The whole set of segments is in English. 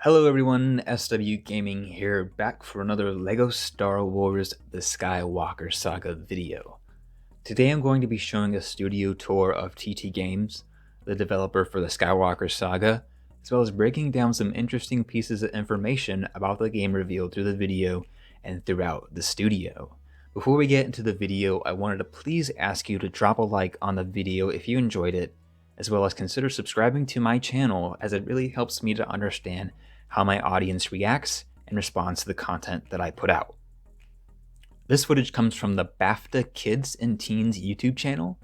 Hello everyone, SW Gaming here, back for another LEGO Star Wars The Skywalker Saga video. Today I'm going to be showing a studio tour of TT Games, the developer for the Skywalker Saga, as well as breaking down some interesting pieces of information about the game revealed through the video and throughout the studio. Before we get into the video, I wanted to please ask you to drop a like on the video if you enjoyed it, as well as consider subscribing to my channel, as it really helps me to understand how my audience reacts and responds to the content that I put out. This footage comes from the BAFTA Kids and Teens YouTube channel.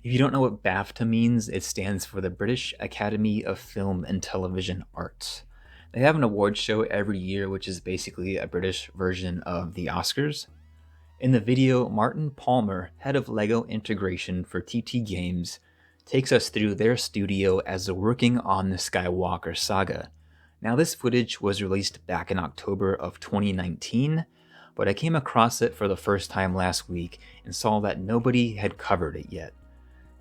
If you don't know what BAFTA means, it stands for the British Academy of Film and Television Arts. They have an award show every year, which is basically a British version of the Oscars. In the video, Martin Palmer, head of LEGO integration for TT Games, takes us through their studio as they're working on the Skywalker Saga. Now, this footage was released back in October of 2019, but I came across it for the first time last week and saw that nobody had covered it yet.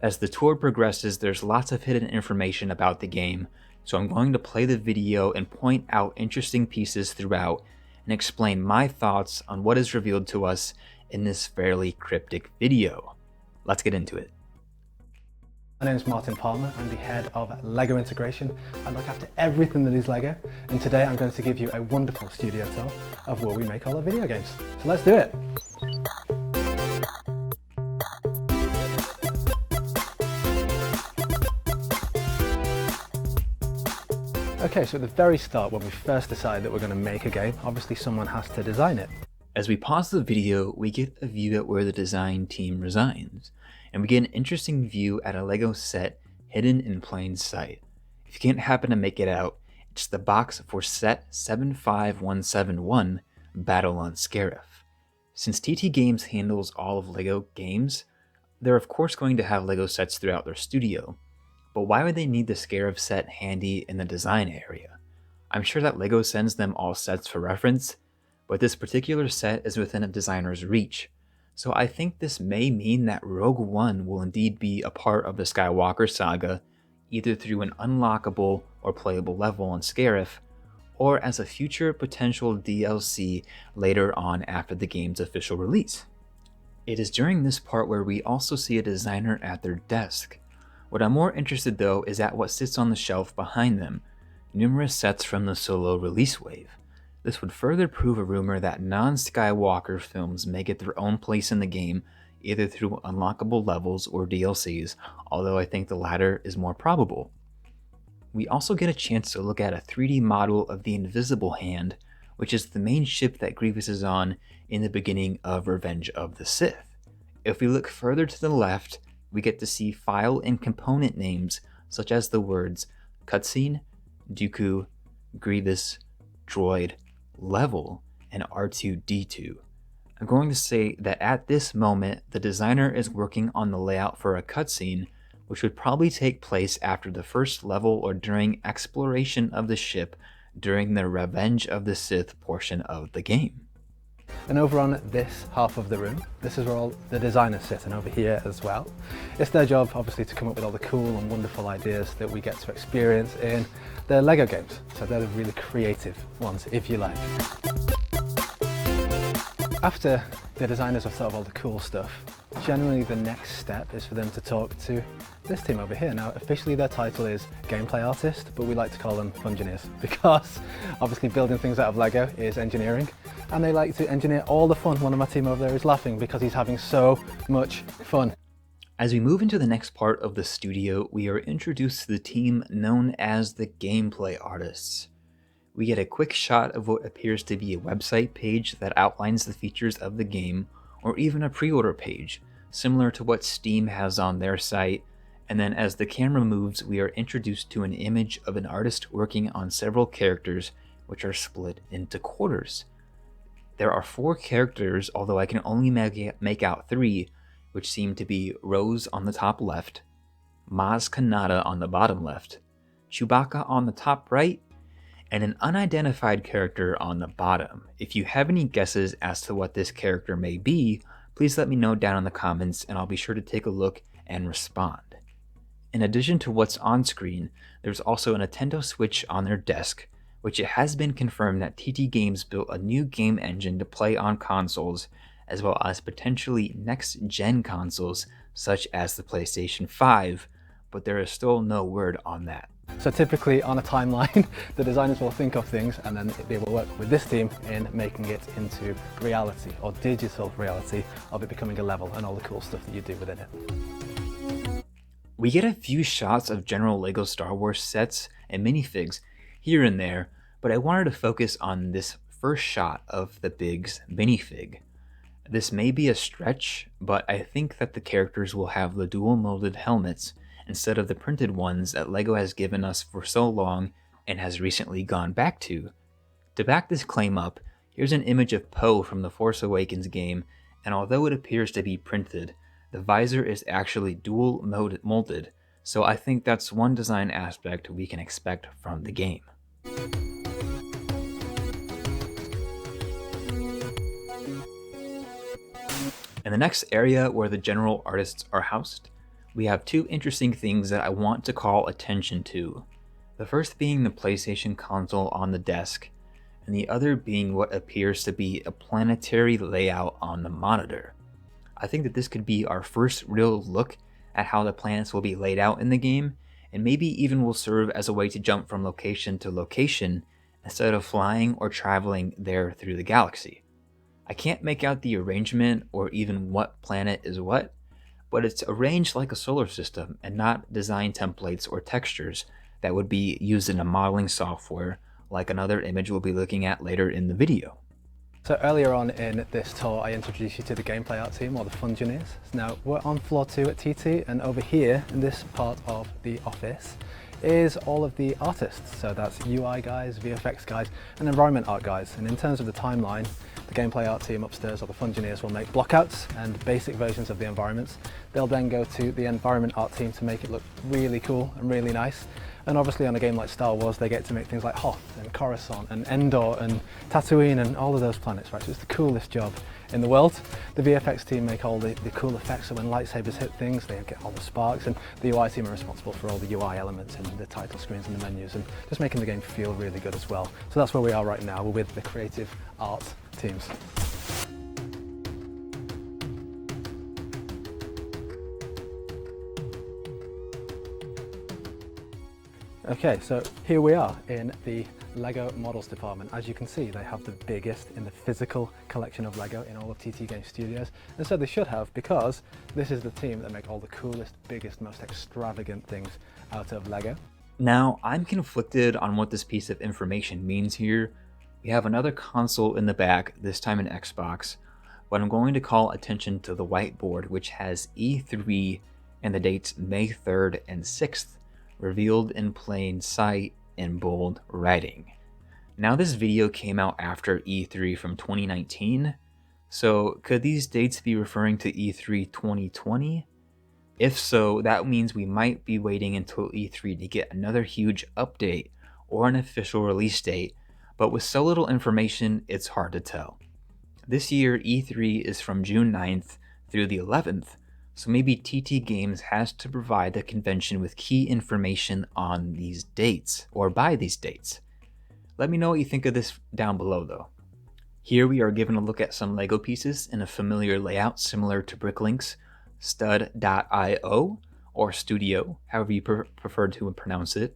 As the tour progresses, there's lots of hidden information about the game, so I'm going to play the video and point out interesting pieces throughout and explain my thoughts on what is revealed to us in this fairly cryptic video. Let's get into it. My name is Martin Palmer. I'm the head of LEGO integration. I look after everything that is LEGO, and today I'm going to give you a wonderful studio tour of where we make all our video games. So let's do it. Okay, so at the very start, when we first decide that we're going to make a game, obviously someone has to design it. As we pause the video, we get a view at where the design team resides, and we get an interesting view at a LEGO set hidden in plain sight. If you can't happen to make it out, it's the box for set 75171, Battle on Scarif. Since TT Games handles all of LEGO games, they're of course going to have LEGO sets throughout their studio, but why would they need the Scarif set handy in the design area? I'm sure that LEGO sends them all sets for reference, but this particular set is within a designer's reach. So I think this may mean that Rogue One will indeed be a part of the Skywalker Saga, either through an unlockable or playable level on Scarif, or as a future potential DLC later on after the game's official release. It is during this part where we also see a designer at their desk. What I'm more interested though is at what sits on the shelf behind them, numerous sets from the Solo release wave. This would further prove a rumor that non-Skywalker films may get their own place in the game, either through unlockable levels or DLCs, although I think the latter is more probable. We also get a chance to look at a 3D model of the Invisible Hand, which is the main ship that Grievous is on in the beginning of Revenge of the Sith. If we look further to the left, we get to see file and component names such as the words Cutscene, Dooku, Grievous, Droid, Level, and R2-D2. I'm going to say that at this moment, the designer is working on the layout for a cutscene, which would probably take place after the first level or during exploration of the ship during the Revenge of the Sith portion of the game. And over on this half of the room, this is where all the designers sit, and over here as well. It's their job, obviously, to come up with all the cool and wonderful ideas that we get to experience in their LEGO games. So they're the really creative ones, if you like. After the designers have thought of all the cool stuff, generally the next step is for them to talk to this team over here. Now, officially their title is Gameplay Artist, but we like to call them Fungineers because obviously building things out of LEGO is engineering, and they like to engineer all the fun. One of my team over there is laughing because he's having so much fun. As we move into the next part of the studio, we are introduced to the team known as the Gameplay Artists. We get a quick shot of what appears to be a website page that outlines the features of the game, or even a pre-order page, similar to what Steam has on their site, and then as the camera moves, we are introduced to an image of an artist working on several characters, which are split into quarters. There are 4 characters, although I can only make out 3, which seem to be Rose on the top left, Maz Kanata on the bottom left, Chewbacca on the top right, and an unidentified character on the bottom. If you have any guesses as to what this character may be, please let me know down in the comments and I'll be sure to take a look and respond. In addition to what's on screen, there's also a Nintendo Switch on their desk, which it has been confirmed that TT Games built a new game engine to play on consoles, as well as potentially next-gen consoles such as the PlayStation 5, but there is still no word on that. So typically on a timeline, the designers will think of things and then they will work with this team in making it into reality, or digital reality, of it becoming a level and all the cool stuff that you do within it. We get a few shots of general LEGO Star Wars sets and minifigs here and there, but I wanted to focus on this first shot of the Biggs minifig. This may be a stretch, but I think that the characters will have the dual molded helmets instead of the printed ones that LEGO has given us for so long and has recently gone back to. To back this claim up, here's an image of Poe from the Force Awakens game, and although it appears to be printed, the visor is actually dual molded, so I think that's one design aspect we can expect from the game. In the next area where the general artists are housed, we have two interesting things that I want to call attention to. The first being the PlayStation console on the desk, and the other being what appears to be a planetary layout on the monitor. I think that this could be our first real look at how the planets will be laid out in the game, and maybe even will serve as a way to jump from location to location instead of flying or traveling there through the galaxy. I can't make out the arrangement or even what planet is what, but it's arranged like a solar system and not design templates or textures that would be used in a modeling software like another image we'll be looking at later in the video. So earlier on in this tour, I introduced you to the gameplay art team, or the Fungineers. Now we're on floor 2 at TT, and over here in this part of the office is all of the artists. So that's UI guys, VFX guys, and environment art guys. And in terms of the timeline, the gameplay art team upstairs, or the Fungineers, will make blockouts and basic versions of the environments. They'll then go to the environment art team to make it look really cool and really nice. And obviously on a game like Star Wars, they get to make things like Hoth and Coruscant and Endor and Tatooine and all of those planets, right? So it's the coolest job in the world. The VFX team make all the cool effects, so when lightsabers hit things, they get all the sparks, and the UI team are responsible for all the UI elements and the title screens and the menus, and just making the game feel really good as well. So that's where we are right now. We're with the creative art teams. Okay, so here we are in the LEGO models department. As you can see, they have the biggest in the physical collection of LEGO in all of TT Game Studios, and so they should have, because this is the team that make all the coolest, biggest, most extravagant things out of LEGO. Now, I'm conflicted on what this piece of information means here. We have another console in the back, this time an Xbox, but I'm going to call attention to the whiteboard, which has E3 and the dates May 3rd and 6th revealed in plain sight in bold writing. Now, this video came out after E3 from 2019, so could these dates be referring to E3 2020? If so, that means we might be waiting until E3 to get another huge update or an official release date, but with so little information, it's hard to tell. This year, E3 is from June 9th through the 11th, so maybe TT Games has to provide the convention with key information on these dates, or by these dates. Let me know what you think of this down below though. Here we are given a look at some LEGO pieces in a familiar layout similar to Bricklink's Stud.io, or Studio, however you prefer to pronounce it.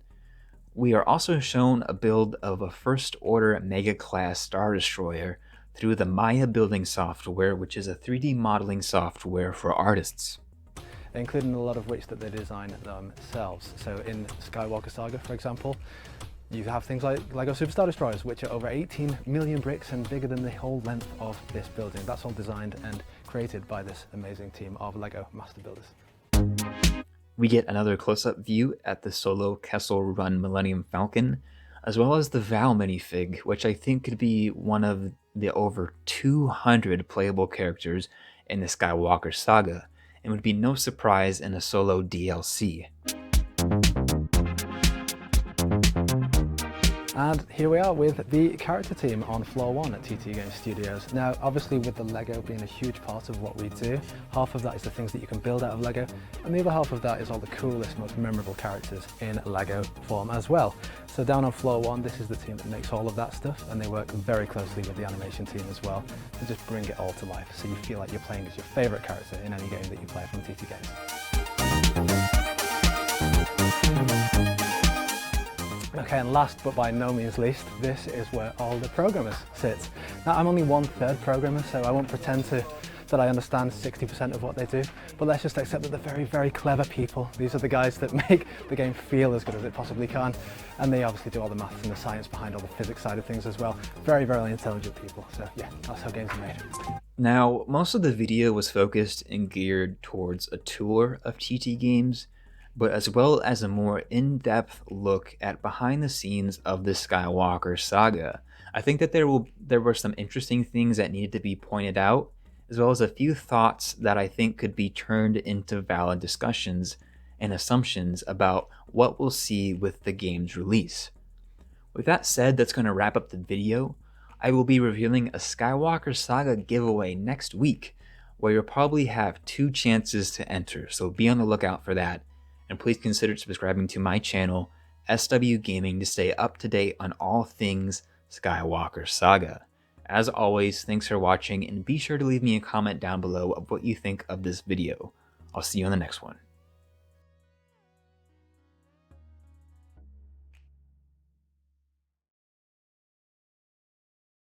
We are also shown a build of a First Order Mega Class Star Destroyer through the Maya building software, which is a 3D modeling software for artists. Including a lot of which that they design themselves. So in Skywalker Saga, for example, you have things like LEGO Super Star Destroyers, which are over 18 million bricks and bigger than the whole length of this building. That's all designed and created by this amazing team of LEGO Master Builders. We get another close-up view at the Solo Kessel Run Millennium Falcon, as well as the Val minifig, which I think could be one of the over 200 playable characters in the Skywalker Saga, and would be no surprise in a Solo DLC. And here we are with the character team on floor 1 at TT Games Studios. Now, obviously with the Lego being a huge part of what we do, half of that is the things that you can build out of Lego, and the other half of that is all the coolest, most memorable characters in Lego form as well. So down on floor 1, this is the team that makes all of that stuff, and they work very closely with the animation team as well to just bring it all to life, so you feel like you're playing as your favourite character in any game that you play from TT Games. Okay, and last but by no means least, this is where all the programmers sit. Now, I'm only 1/3 programmer, so I won't pretend that I understand 60% of what they do, but let's just accept that they're very, very clever people. These are the guys that make the game feel as good as it possibly can, and they obviously do all the maths and the science behind all the physics side of things as well. Very, very intelligent people, so yeah, that's how games are made. Now, most of the video was focused and geared towards a tour of TT Games, but as well as a more in-depth look at behind the scenes of the Skywalker Saga. I think that there were some interesting things that needed to be pointed out, as well as a few thoughts that I think could be turned into valid discussions and assumptions about what we'll see with the game's release. With that said, that's going to wrap up the video. I will be revealing a Skywalker Saga giveaway next week, where you'll probably have 2 chances to enter, so be on the lookout for that. And please consider subscribing to my channel, SW Gaming, to stay up to date on all things Skywalker Saga. As always, thanks for watching, and be sure to leave me a comment down below of what you think of this video. I'll see you on the next one.